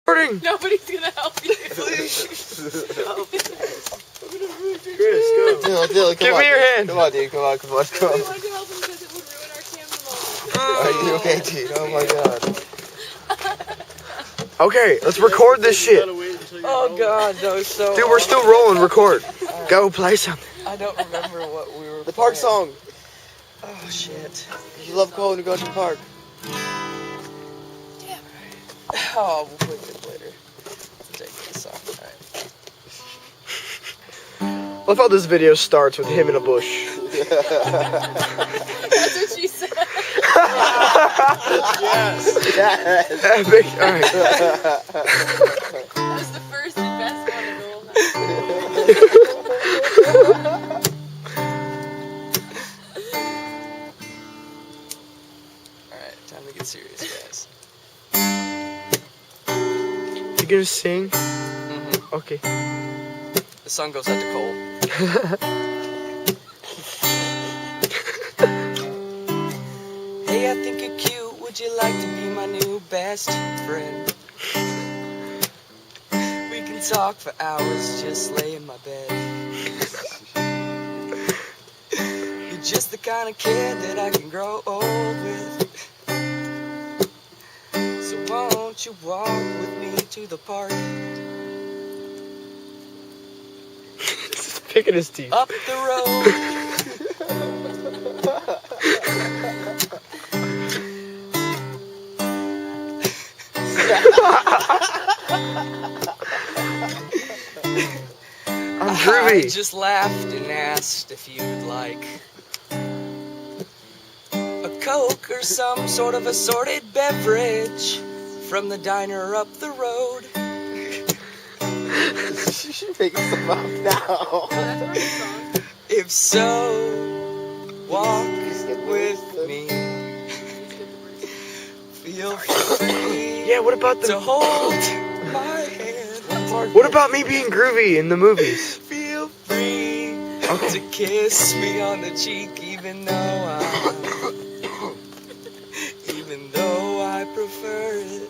Nobody's gonna help you. Please. Chris, go. Dylan, come Give on, me your dude. hand. Come on, dude. Come on. We wanted to help him because it would ruin our camera moment. Are you okay, dude? Oh my god. Okay, let's record this shit. Oh god, that was so Dude, we're still rolling. Record. Go play something. I don't remember what we were The park playing. song. Oh shit. You love going to go to the park. Oh, we'll play this later. Take this off. Alright. Love how this video starts with him in a bush. That's what she said. Yes. Epic. Alright. That was the first and best one of the whole night. Alright, time to get serious, guys. You gonna sing? Mm-hmm. Okay. The song goes out to Cole. Hey, I think you're cute. Would you like to be my new best friend? We can talk for hours, just lay in my bed. You're just the kind of kid that I can grow old with. So won't you walk with me to the park? Just picking his teeth. Up the road. I'm I groovy. just laughed and asked if you'd like a Coke or some sort of assorted beverage from the diner up the road. You should make some up now. Oh, that's our song. If so, walk with me. Feel free Yeah, what about to the... hold my hand. What about me being groovy in the movies? Feel free Okay. to kiss me on the cheek, even though I prefer it.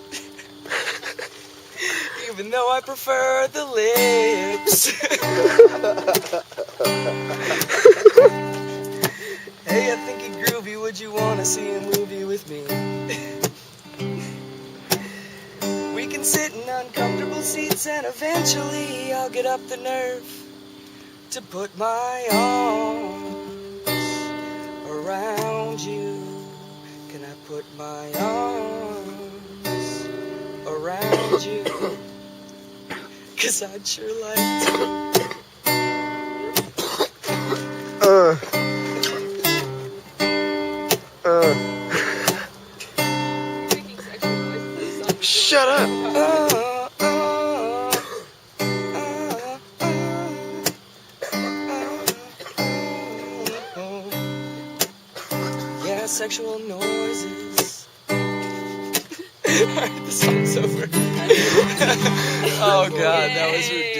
Even though I prefer the lips. Hey, I think you're groovy. Would you want to see a movie with me? We can sit in uncomfortable seats and eventually I'll get up the nerve to put my arms around you. Can I put my arms around you? 'Cause I'd sure like to. Making sexual noises in the song. Shut up. Yeah, sexual noises. Alright, the song's over. Oh god, that was ridiculous.